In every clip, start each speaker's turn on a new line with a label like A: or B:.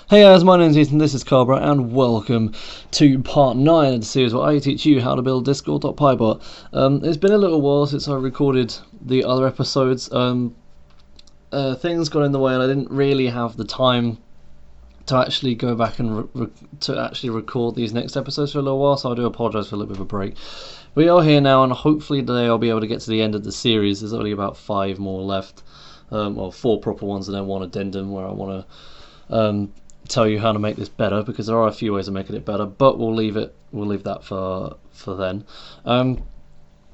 A: Hey guys, my name's Ethan, this is Cobra, and welcome to part 9 of the series where I teach you how to build Discord.pybot. It's been a little while since I recorded the other episodes. Things got in the way and I didn't really have the time to actually go back and record these next episodes for a little while, so I do apologise for a little bit of a break. We are here now, and hopefully today I'll be able to get to the end of the series. There's only about 5 more left. 4 proper ones and then 1 addendum where I want to tell you how to make this better, because there are a few ways of making it better, but we'll leave that for then.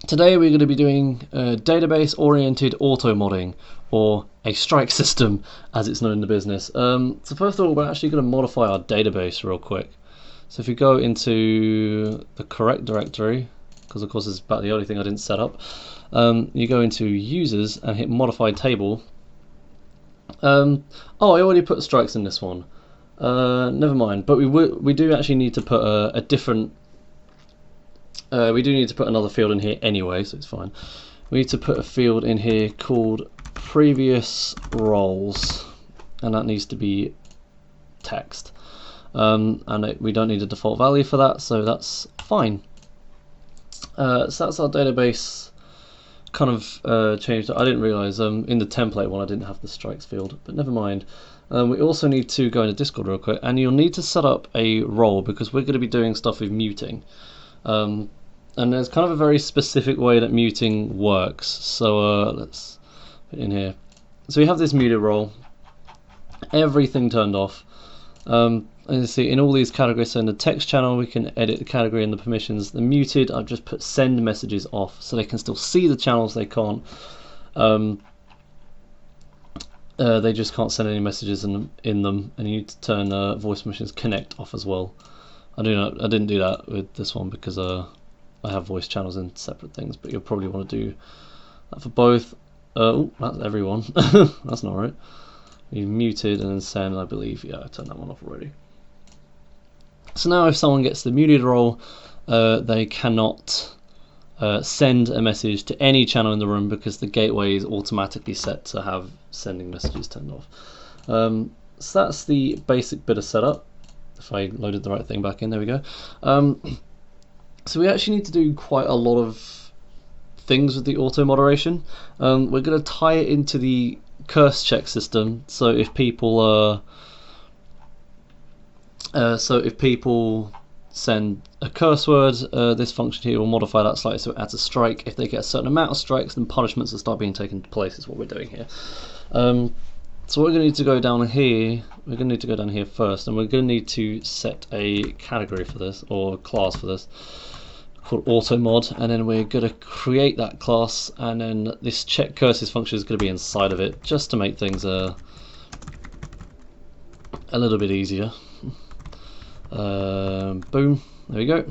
A: Today we're going to be doing database oriented auto modding, or a strike system as it's known in the business. So first of all, we're actually going to modify our database real quick. So if you go into the correct directory, because of course it's about the only thing I didn't set up, you go into users and hit modify table. I already put strikes in this one. Never mind, but we do actually need to put a different. We do need to put another field in here anyway, so it's fine. We need to put a field in here called previous roles, and that needs to be text. We don't need a default value for that, so that's fine. So that's our database kind of changed. I didn't realise in the template one I didn't have the strikes field, but never mind. We also need to go into Discord real quick, and you'll need to set up a role because we're going to be doing stuff with muting. And there's kind of a very specific way that muting works. So let's put it in here. So we have this muted role, everything turned off. As you see, in all these categories, so in the text channel we can edit the category and the permissions. The muted, I've just put send messages off, so they can still see the channels, they can't. They just can't send any messages in them, and you need to turn voice messages connect off as well. I didn't do that with this one because I have voice channels in separate things, but you'll probably want to do that for both. That's everyone. That's not right. You muted and then send, I believe. Yeah, I turned that one off already. So now if someone gets the muted role, they cannot send a message to any channel in the room because the gateway is automatically set to have sending messages turned off. So that's the basic bit of setup. If I loaded the right thing back in, there we go. So we actually need to do quite a lot of things with the auto moderation. We're going to tie it into the curse check system, so if people send a curse word, this function here will modify that slightly so it adds a strike. If they get a certain amount of strikes, then punishments will start being taken into place, is what we're doing here. So we're going to need to go down here. We're going to need to go down here first, and we're going to need to set a category for this, or a class for this, called auto mod, and then we're going to create that class, and then this check curses function is going to be inside of it, just to make things a little bit easier. Boom, there we go.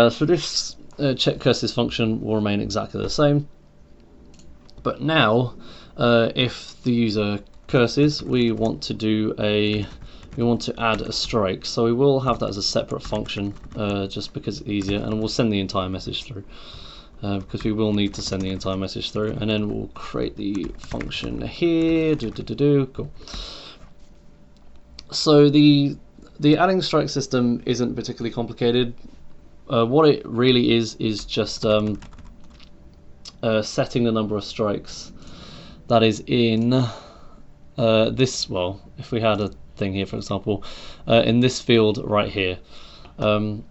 A: So this check curses function will remain exactly the same, but now if the user curses, we want to add a strike, so we will have that as a separate function, just because it's easier, and we'll send the entire message through, because we will need to send the entire message through, and then we'll create the function here. Cool. So the adding strike system isn't particularly complicated. What it really is just setting the number of strikes that is in this. Well, if we had a thing here, for example, in this field right here. So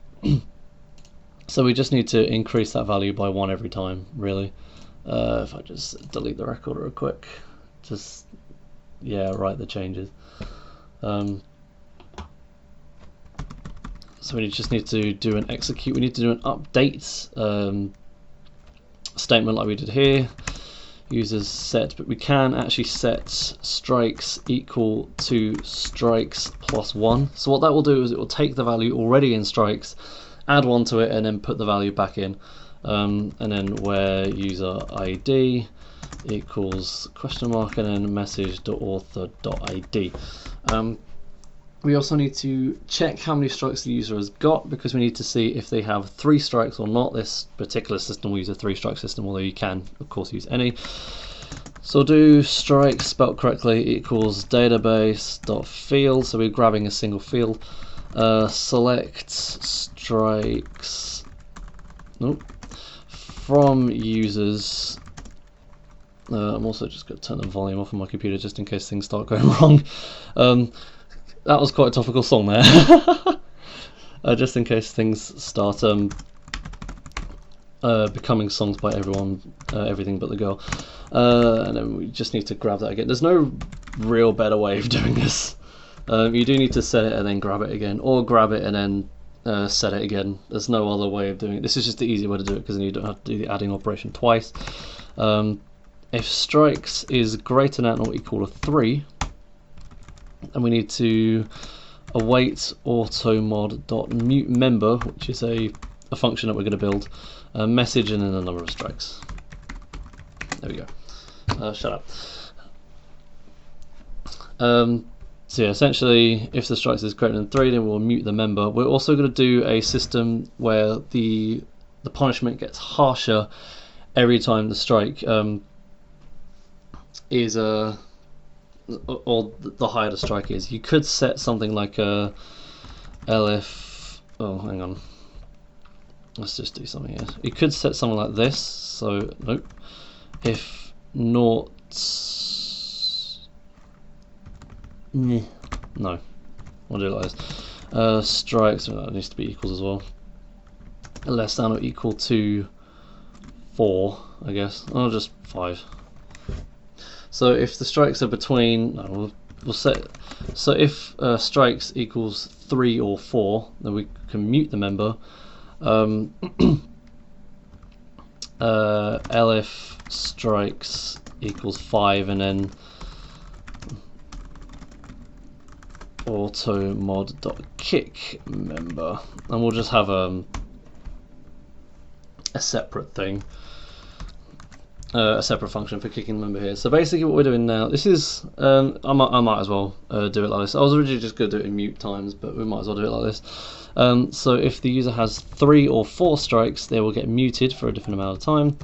A: we just need to increase that value by 1 every time, really. If I just delete the record real quick, write the changes. So we just need to do an execute. We need to do an update statement like we did here. Users set, but we can actually set strikes equal to strikes plus 1. So what that will do is it will take the value already in strikes, add 1 to it, and then put the value back in. And then where user ID equals question mark and then message.author.id. We also need to check how many strikes the user has got, because we need to see if they have 3 strikes or not. This particular system will use a 3-strike system, although you can of course use any. So we'll do strikes spelled correctly equals database.field, so we're grabbing a single field. Select strikes from users. I'm also just going to turn the volume off on my computer just in case things start going wrong. That was quite a topical song there. Just in case things start becoming songs by everyone, everything but the girl. And then we just need to grab that again. There's no real better way of doing this. You do need to set it and then grab it again, or grab it and then set it again. There's no other way of doing it. This is just the easy way to do it because then you don't have to do the adding operation twice. If strikes is greater than or equal to 3, and we need to await automod.mute member, which is a function that we're going to build, a message and then the number of strikes. There we go. Shut up. So yeah, essentially, if the strikes is greater than 3, then we'll mute the member. We're also going to do a system where the punishment gets harsher every time the strike is or the higher the strike is. You could set something like a LF. Oh, hang on. Let's just do something here. You could set something like this. So nope. If not, no, we'll do it like this. Strikes, that needs to be equals as well. Less than or equal to 4, I guess. Or just 5. So if the strikes are between, no, we'll set. So if strikes equals 3 or 4, then we can mute the member. LF strikes equals 5, and then automod.kick member, and we'll just have a separate thing, a separate function for kicking the member here. So basically what we're doing now, this is I might as well do it like this. I was originally just going to do it in mute times, but we might as well do it like this. So if the user has 3 or 4 strikes, they will get muted for a different amount of time.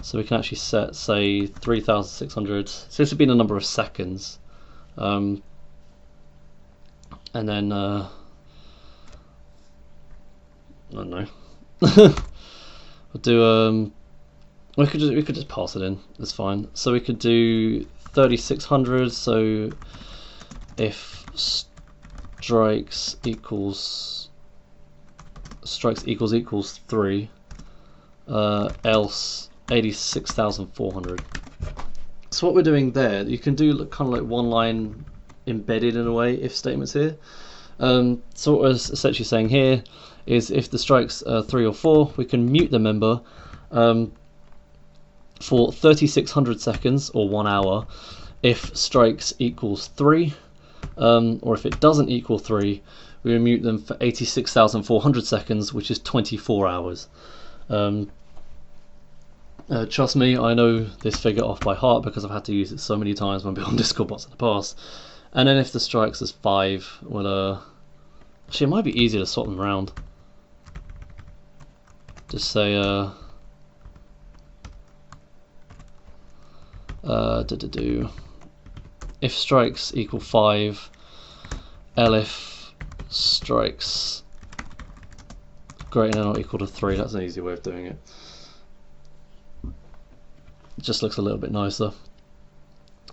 A: So we can actually set, say, 3,600. So this would be the number of seconds. And then I don't know. We'll do we could just pass it in. That's fine. So we could do 3,600. So if strikes equals 3, else 86,400. So what we're doing there, you can do kind of like one line embedded in a way if statements here. So what we're essentially saying here is if the strikes are 3 or 4, we can mute the member for 3,600 seconds or 1 hour if strikes equals 3, or if it doesn't equal 3, we will mute them for 86,400 seconds, which is 24 hours. Trust me, I know this figure off by heart because I've had to use it so many times when building Discord bots in the past. And then if the strikes is 5, well, actually it might be easier to swap them around. Just say if strikes equal 5, elif strikes greater than or equal to 3. That's an easy way of doing it. It just looks a little bit nicer.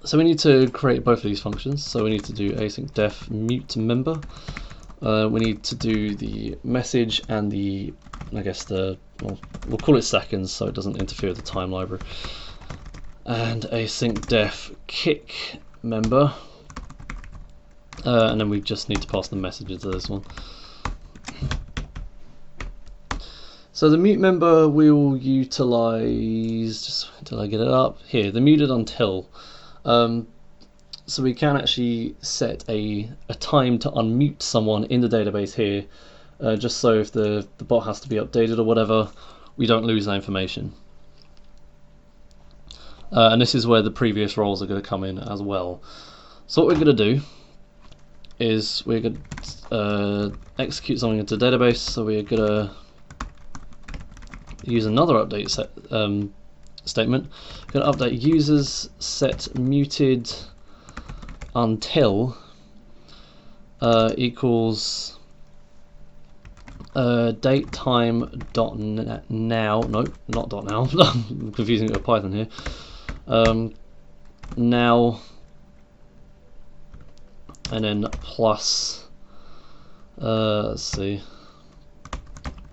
A: So we need to create both of these functions. So we need to do async def mute member. We need to do the message and the, I guess we'll call it seconds so it doesn't interfere with the time library. And async def kick member. And then we just need to pass the message into this one. So the mute member we will utilize, just until I get it up, here, the muted until. So we can actually set a time to unmute someone in the database here, just so if the bot has to be updated or whatever, we don't lose that information. And this is where the previous roles are going to come in as well. So what we're going to do is we're going to execute something into the database. So we're going to use another update set statement. We're going to update users set muted until equals datetime.now. No, not .now. I'm confusing it with Python here. Now, and then plus. Let's see.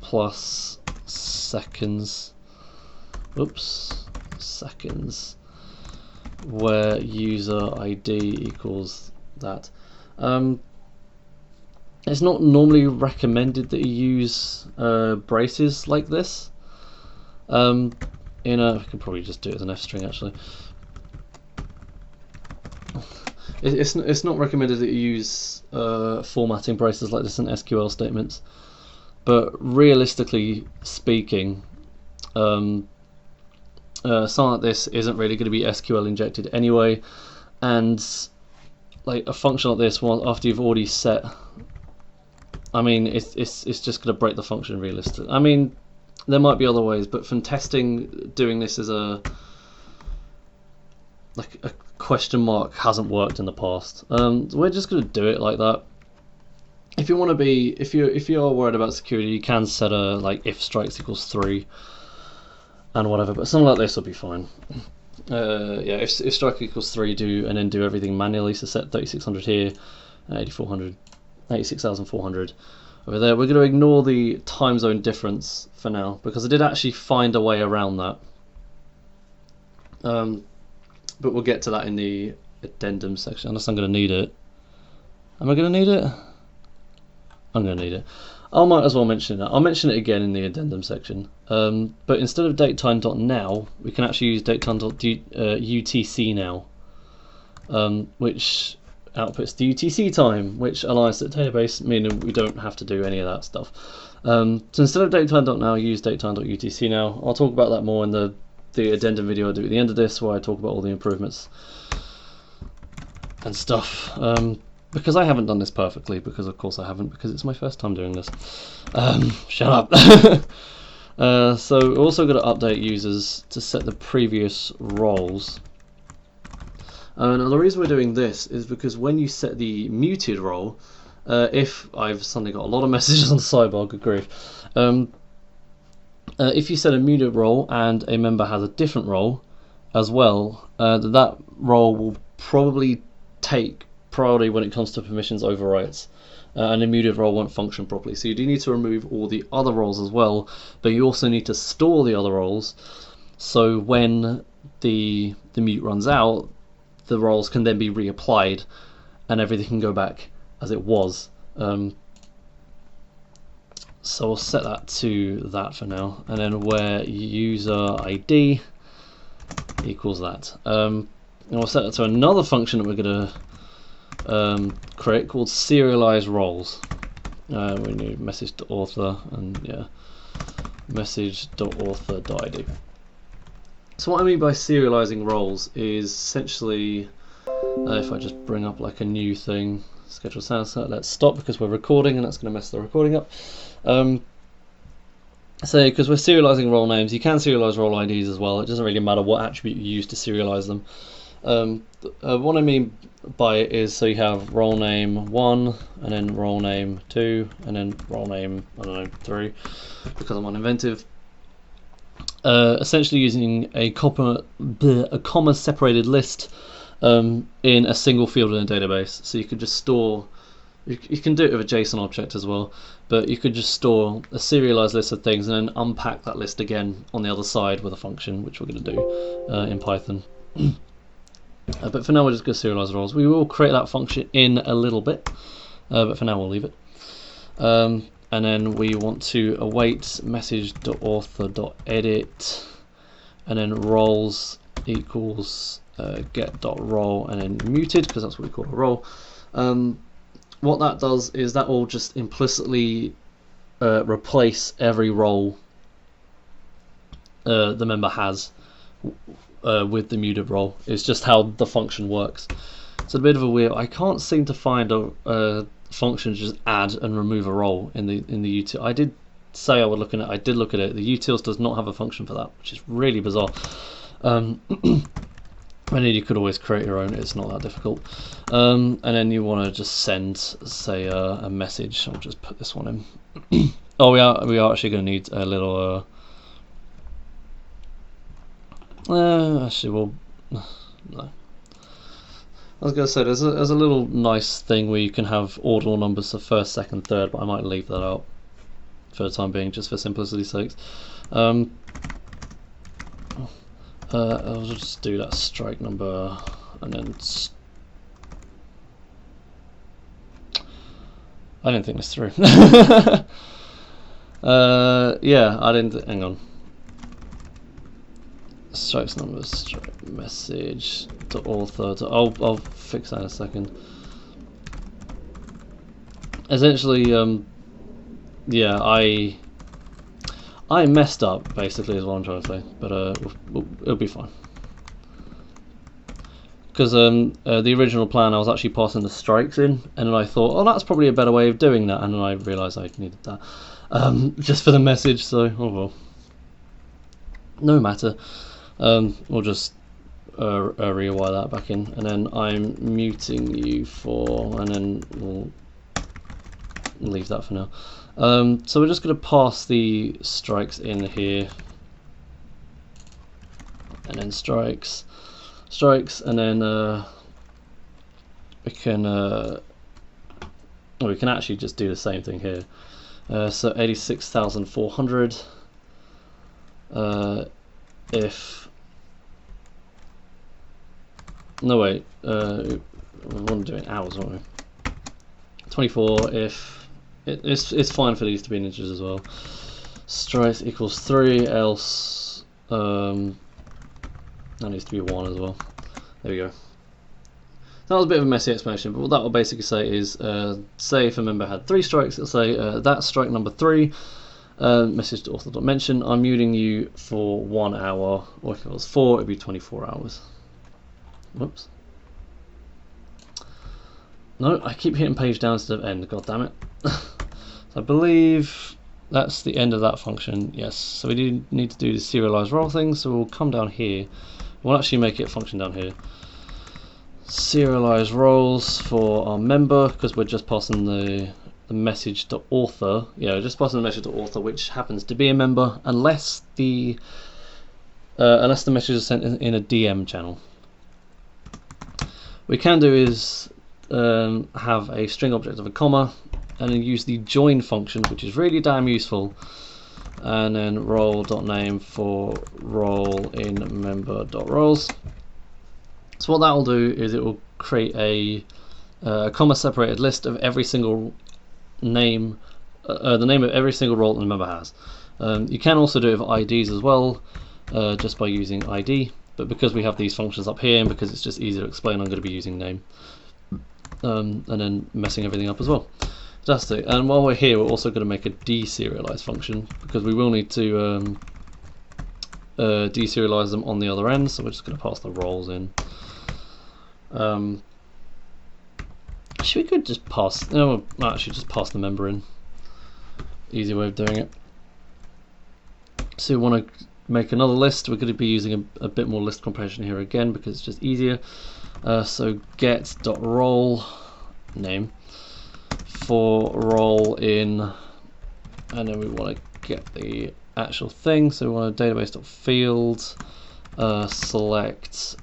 A: Plus seconds. Oops. Seconds. Where user ID equals that. It's not normally recommended that you use braces like this. I could probably just do it as an F string actually. It's not recommended that you use formatting braces like this in SQL statements, but realistically speaking, something like this isn't really going to be SQL injected anyway, and like a function like this, after you've already set, I mean, it's just going to break the function realistically. I mean, there might be other ways, but from testing, doing this as a question mark hasn't worked in the past. We're just going to do it like that. If you want to be, if you are worried about security, you can set a if strikes equals 3 and whatever. But something like this will be fine. If strike equals 3, and then do everything manually. So set 3600 here, 86,400 over there. We're going to ignore the time zone difference for now because I did actually find a way around that. But we'll get to that in the addendum section, unless I'm going to need it. Am I going to need it? I'm going to need it. I might as well mention it. I'll mention it again in the addendum section. But instead of datetime.now, we can actually use datetime.utc now, which outputs the UTC time, which aligns to the database, meaning we don't have to do any of that stuff. So instead of datetime.now, use datetime.utc now. I'll talk about that more in the addendum video I do at the end of this, where I talk about all the improvements and stuff. Because I haven't done this perfectly, because of course I haven't, because it's my first time doing this. Shut up. So we're also going to update users to set the previous roles. Now the reason we're doing this is because when you set the muted role, if I've suddenly got a lot of messages on the sidebar, good grief. If you set a muted role and a member has a different role as well, that role will probably take priority when it comes to permissions overrides, and a muted role won't function properly. So you do need to remove all the other roles as well, but you also need to store the other roles, so when the mute runs out, the roles can then be reapplied and everything can go back as it was. So we'll set that to that for now, and then where user ID equals that. And we'll set that to another function that we're going to create called Serialize Roles. We need message.author and message.author.id. So what I mean by serializing roles is essentially, if I just bring up a new thing, schedule sound set, let's stop because we're recording and that's going to mess the recording up. So because we're serializing role names, you can serialize role IDs as well. It doesn't really matter what attribute you use to serialize them. What I mean by it is, so you have role name 1 and then role name 2 and then role name 3, because I'm uninventive. Essentially using a comma separated list in a single field in a database. So you could just store, you can do it with a JSON object as well, but you could just store a serialized list of things and then unpack that list again on the other side with a function, which we're going to do in Python. But for now we're just going to serialize roles. We will create that function in a little bit, but for now we'll leave it. And then we want to await message.author.edit, and then roles equals get.role, and then muted, because that's what we call a role. What that does is that will just implicitly replace every role the member has with the muted role. It's just how the function works. It's a bit of a weird. I can't seem to find a function to just add and remove a role in the util. I did say I would look at it. I did look at it. The utils does not have a function for that, which is really bizarre. And then you could always create your own, it's not that difficult. And then you want to just send, say, a message. I'll just put this one in. Oh, we are actually going to need a little... actually, well... No. I was going to say, there's a little nice thing where you can have audible numbers for first, second, third, but I might leave that out for the time being, just for simplicity's sake. I'll just do that strike number, and then... I didn't think this through. Yeah, I didn't... Hang on. Strikes numbers, strike message to author. I'll fix that in a second. Essentially, yeah, I messed up, basically, is what I'm trying to say, but it'll be fine. Because the original plan, I was actually passing the strikes in, and then I thought, oh, that's probably a better way of doing that, and then I realised I needed that just for the message. So, oh well, no matter. We'll just rewire that back in, and then I'm muting you for, and then we'll leave that for now. So we're just going to pass the strikes in here, and then strikes, and then we can actually just do the same thing here. So 86,400. If no wait, we want to do it in hours, won't we? 24 if it's fine for these to be in inches as well. Strikes equals 3, else that needs to be 1 as well. There we go. That was a bit of a messy explanation, but what that will basically say is, say if a member had 3 strikes, it'll say that's strike number 3. Message to author.mention, I'm muting you for 1 hour, or if it was 4, it'd be 24 hours. Whoops. No, I keep hitting page down instead of end, god damn it. So I believe that's the end of that function, yes. So we do need to do the serialized role thing, so we'll come down here. We'll actually make it function down here. Serialized roles for our member, because we're just passing the message to author. Yeah, just passing the message to author, which happens to be a member, unless the message is sent in a DM channel. What we can do is have a string object of a comma, and then use the join function, which is really damn useful, and then role.name for role in member.roles. So what that will do is it will create a comma separated list of every single name, the name of every single role that the member has. You can also do it with IDs as well, just by using ID, but because we have these functions up here, and because it's just easier to explain, I'm going to be using name, and then messing everything up as well. Fantastic. And while we're here, we're also going to make a deserialize function, because we will need to deserialize them on the other end, so we're just going to pass the roles in. Actually, we could just pass. No, actually, just pass the member in. Easy way of doing it. So we want to make another list. We're going to be using a bit more list compression here again because it's just easier. So get.role name for role in, and then we want to get the actual thing. So we want a database.field select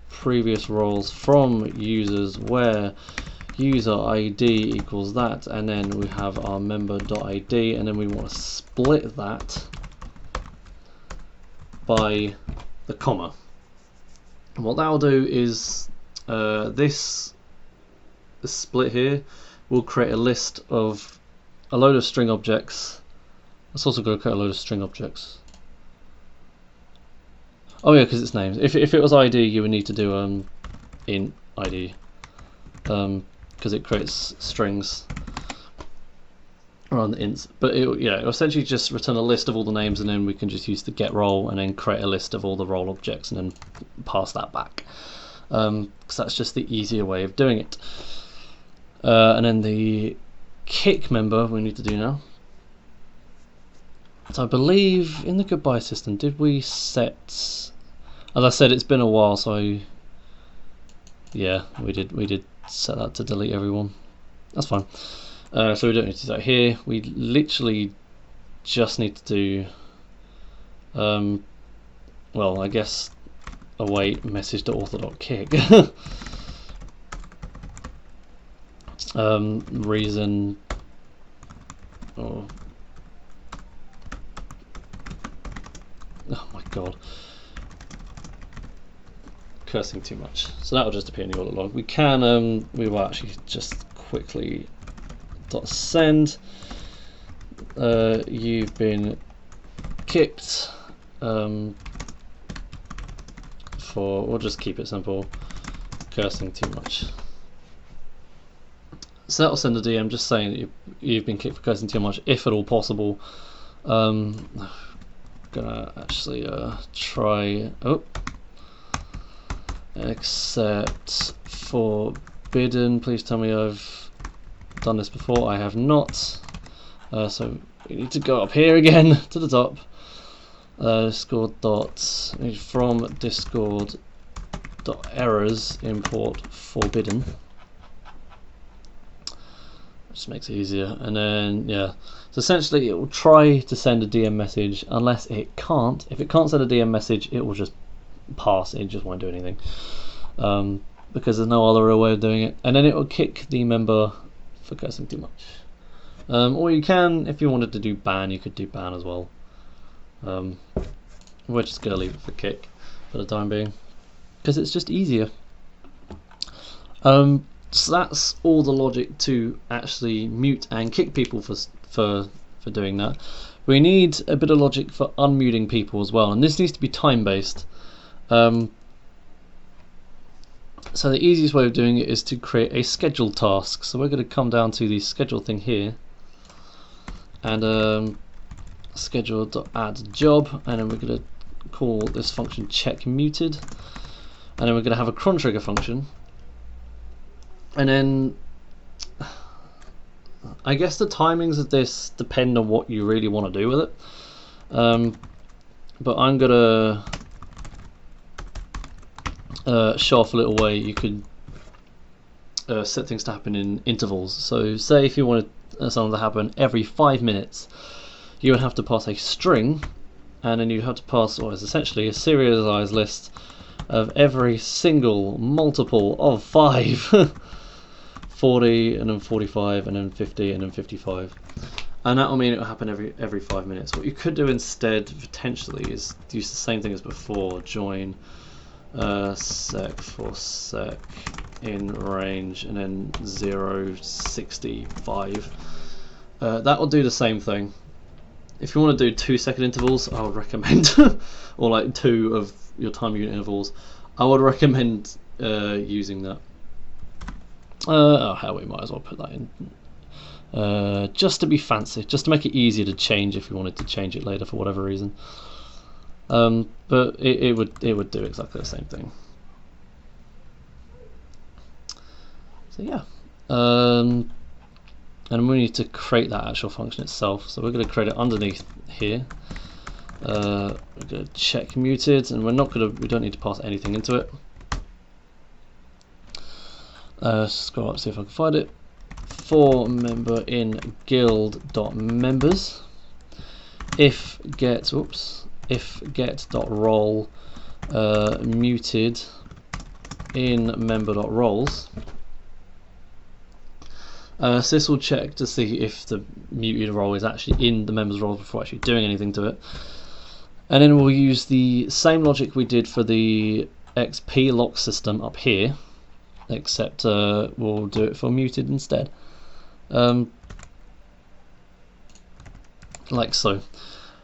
A: previous roles from users where user ID equals that, and then we have our member.id, and then we want to split that by the comma. And what that will do is this split here will create a list of a load of string objects. It's also going to create a load of string objects. Oh yeah, because it's names. If it was ID, you would need to do int ID, because it creates strings around the ints. But it'll essentially just return a list of all the names, and then we can just use the get role and then create a list of all the role objects and then pass that back. Because that's just the easier way of doing it. And then the kick member we need to do now. So I believe in the goodbye system, did we set As I said, it's been a while, so yeah, we did set that to delete everyone. That's fine. So we don't need to do that here. We literally just need to do, well, I guess await message to author.kick. Reason, oh my god, cursing too much. So that will just appear in the audit log. We can, we will actually just quickly .send. You've been kicked for, we'll just keep it simple, cursing too much. So that'll send a DM just saying that you've been kicked for cursing too much, if at all possible. I'm gonna actually try, except forbidden. Please tell me I've done this before. I have not. So we need to go up here again to the top. Discord from Discord errors import forbidden. Just makes it easier. And then yeah, so essentially it will try to send a DM message unless it can't. If it can't send a DM message, it will just pass. It just won't do anything because there's no other real way of doing it. And then it will kick the member for cursing too much. Or you can, if you wanted to do ban, you could do ban as well. We're just going to leave it for kick for the time being because it's just easier. So that's all the logic to actually mute and kick people for doing that. We need a bit of logic for unmuting people as well, and this needs to be time based. So the easiest way of doing it is to create a schedule task. So we're going to come down to the schedule thing here and schedule.add job, and then we're going to call this function check muted, and then we're going to have a cron trigger function, and then I guess the timings of this depend on what you really want to do with it, but I'm going to show off a little way you could set things to happen in intervals. So say if you wanted something to happen every 5 minutes, you would have to pass a string, and then you'd have to pass what is essentially a serialized list of every single multiple of 5 40 and then 45 and then 50 and then 55, and that will mean it will happen every 5 minutes. What you could do instead potentially is use the same thing as before, join sec for sec in range and then 0.65. That will do the same thing. If you want to do 2 second intervals, I would recommend or like 2 of your time unit intervals, I would recommend using that. Oh hell, we might as well put that in just to be fancy, just to make it easier to change if you wanted to change it later for whatever reason. But it would do exactly the same thing. So yeah, and we need to create that actual function itself. So we're going to create it underneath here. We're going to check muted, and we don't need to pass anything into it. Scroll up, see if I can find it. For member in guild.members, if get.role muted in member.roles. So this will check to see if the muted role is actually in the member's role before actually doing anything to it. And then we'll use the same logic we did for the XP lock system up here, except we'll do it for muted instead. Like so.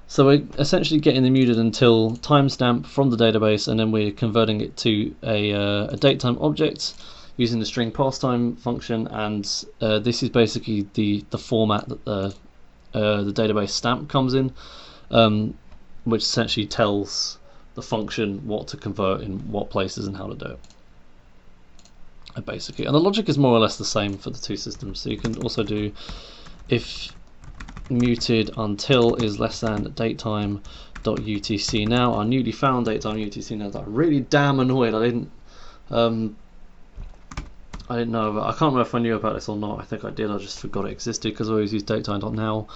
A: So we're essentially getting the muted until timestamp from the database, and then we're converting it to a datetime object using the string passtime function, and this is basically the format that the database stamp comes in, which essentially tells the function what to convert in what places and how to do it. Basically, and the logic is more or less the same for the two systems. So you can also do if muted until is less than datetime .utc now, our newly found datetime UTC now. That I'm really damn annoyed I didn't know about. I can't remember if I knew about this or not. I think I did, I just forgot it existed because I always use datetime.now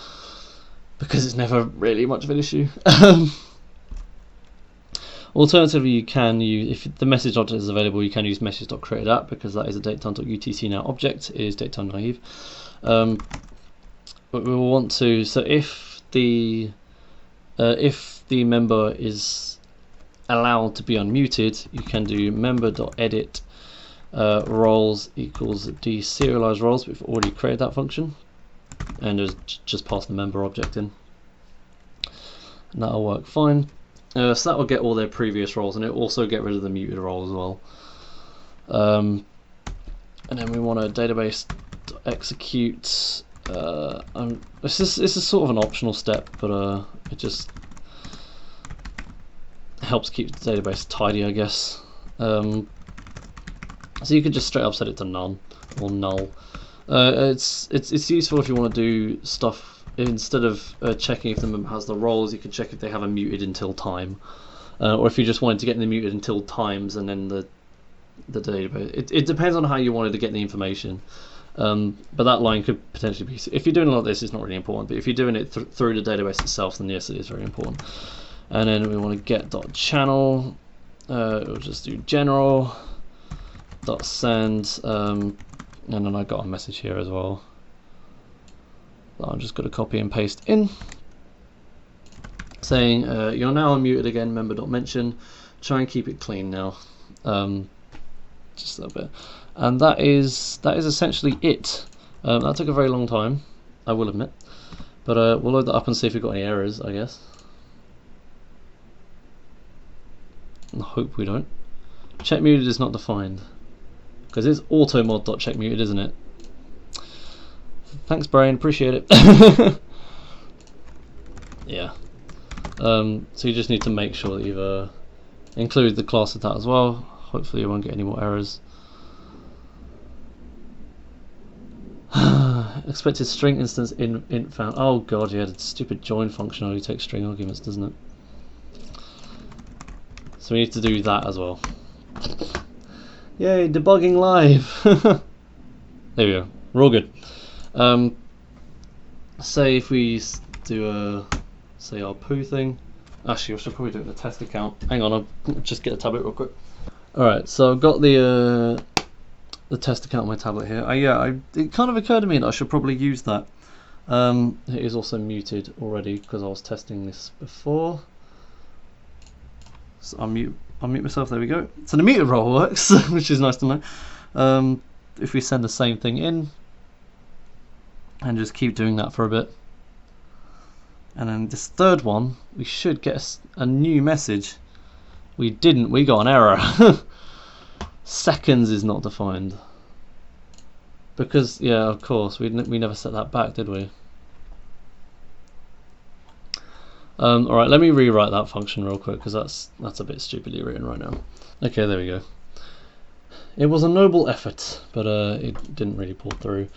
A: because it's never really much of an issue. Alternatively, you can use, if the message object is available, you can use message.createApp because that is a datetime.utc now object, it is datetime naive. But we will want to, so if the member is allowed to be unmuted, you can do member.edit roles equals deserialize roles. We've already created that function, and just pass the member object in, and that'll work fine. So that will get all their previous roles, and it'll also get rid of the muted role as well. And then we want a database to execute. This is sort of an optional step, but it just helps keep the database tidy, I guess. So you can just straight up set it to none or null. It's useful if you want to do stuff. Instead of checking if the member has the roles, you can check if they have a muted until time, or if you just wanted to get them muted until times and then the database. It depends on how you wanted to get the information, but that line could potentially be. If you're doing a lot of this, it's not really important. But if you're doing it through the database itself, then yes, it is very important. And then we want to get.channel. We'll just do general .send, and then I got a message here as well. I'm just going to copy and paste in, saying you're now unmuted again, member.mention, try and keep it clean now, just a little bit, and that is essentially it. That took a very long time, I will admit, but we'll load that up and see if we've got any errors, I guess. I hope we don't. Check muted is not defined, because it's automod.checkmuted, isn't it? Thanks, Brian, appreciate it. Yeah. So you just need to make sure that you've included the class of that as well. Hopefully you won't get any more errors. Expected string instance int found. Oh god, yeah, the stupid join function only takes string arguments, doesn't it? So we need to do that as well. Yay, debugging live! There we go, we're all good. Say if we do say our poo thing. Actually, I should probably do it in the test account. Hang on, I'll just get a tablet real quick. Alright, so I've got the test account on my tablet here. It kind of occurred to me that I should probably use that. It is also muted already because I was testing this before. So I'll mute myself, there we go. So the muted role works, which is nice to know. If we send the same thing in, and just keep doing that for a bit, and then this third one we should get a new message. We didn't, we got an error. Seconds is not defined because, yeah, of course, we never set that back, did we? Alright, let me rewrite that function real quick because that's a bit stupidly written right now. Okay, there we go. It was a noble effort, but it didn't really pull through.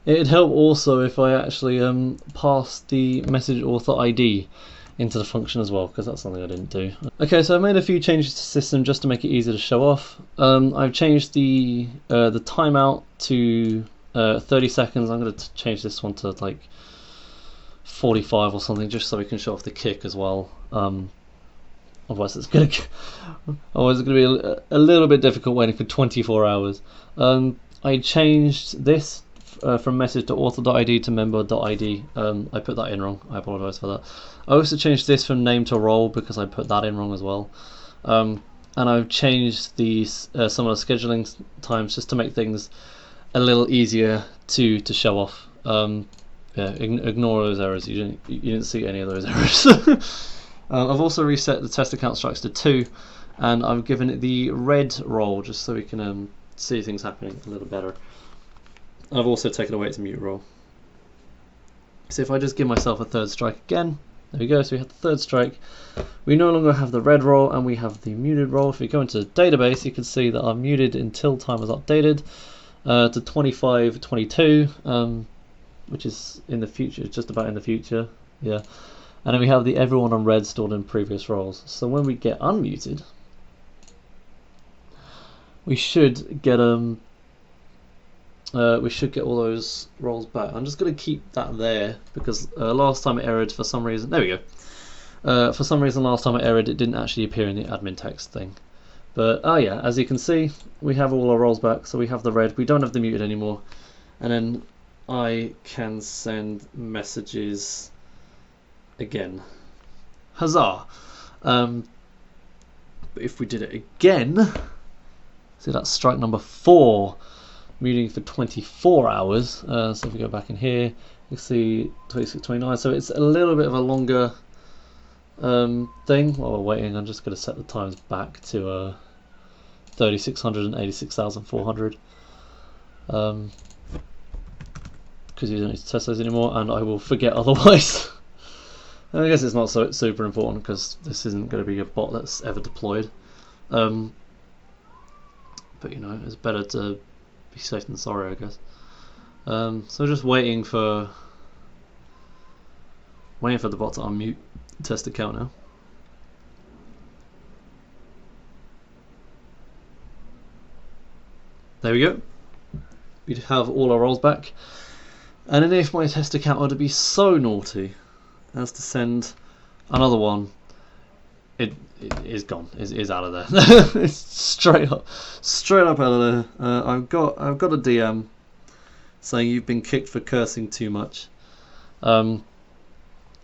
A: It'd help also if I actually passed the message author ID into the function as well, because that's something I didn't do. Okay, so I've made a few changes to the system just to make it easier to show off. I've changed the timeout to 30 seconds. I'm going to change this one to like 45 or something, just so we can show off the kick as well. Otherwise it's going to be a little bit difficult waiting for 24 hours. I changed this from message to author.id to member.id. I put that in wrong, I apologise for that. I also changed this from name to role because I put that in wrong as well. And I've changed these some of the scheduling times just to make things a little easier to show off. Yeah, ignore those errors. You didn't see any of those errors. I've also reset the test account structure to 2, and I've given it the red role just so we can see things happening a little better. I've also taken away its mute role. So if I just give myself a third strike again, there we go, so we have the third strike. We no longer have the red role and we have the muted role. If we go into the database, you can see that our muted until time was updated to 2522, which is in the future, just about in the future, yeah. and then we have the everyone on red stored in previous roles. So when we get unmuted, we should get all those roles back. I'm just going to keep that there because last time it errored for some reason. There we go. For some reason last time it errored, it didn't actually appear in the admin text thing. But yeah, as you can see, we have all our roles back. So we have the red. We don't have the muted anymore. And then I can send messages again. Huzzah! But if we did it again, see that's strike number 4, muting for 24 hours. So if we go back in here, you see 26, 29. So it's a little bit of a longer thing. While we're waiting, I'm just going to set the times back to 3600 and 86,400. Because you don't need to test those anymore, and I will forget otherwise. I guess it's not so super important because this isn't going to be a bot that's ever deployed. But you know, it's better to be safe than sorry, I guess. So just waiting for the bot to unmute the test account now. There we go. We have all our roles back. And then if my test account were to be so naughty as to send another one, it is gone. It is out of there. It's straight up out of there. I've got a DM saying you've been kicked for cursing too much. A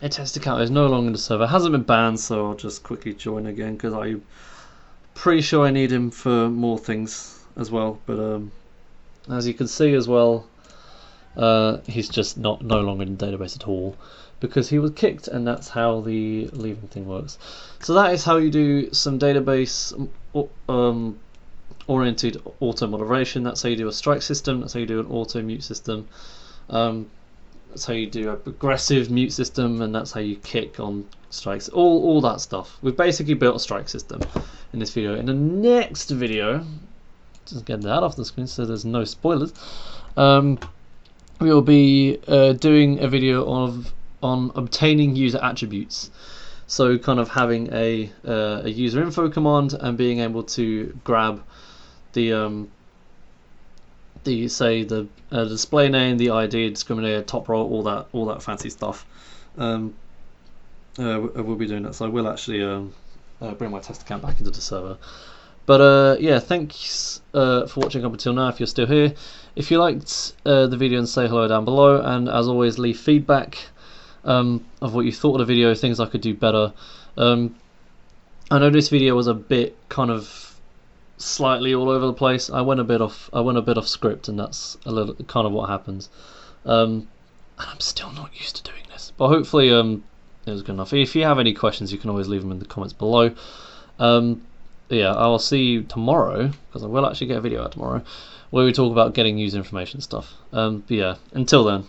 A: test account is no longer in the server. It hasn't been banned, so I'll just quickly join again because I'm pretty sure I need him for more things as well. But as you can see as well, he's just no longer in the database at all because he was kicked, and that's how the leaving thing works. So that is how you do some database oriented auto moderation. That's how you do a strike system. That's how you do an auto mute system. That's how you do a progressive mute system, and that's how you kick on strikes. All that stuff. We've basically built a strike system in this video. In the next video, just get that off the screen so there's no spoilers. We will be doing a video on obtaining user attributes. So kind of having a user info command and being able to grab the display name, the ID, discriminator, top row, all that fancy stuff. We'll be doing that. So I will actually bring my test account back into the server. But yeah, thanks for watching up until now if you're still here. If you liked the video, and say hello down below, and as always leave feedback of what you thought of the video, things I could do better. I know this video was a bit kind of slightly all over the place. I went a bit off script, and that's a little kind of what happens. And I'm still not used to doing this, but hopefully it was good enough. If you have any questions, you can always leave them in the comments below. Yeah, I'll see you tomorrow, because I will actually get a video out tomorrow, where we talk about getting user information stuff. But yeah, until then.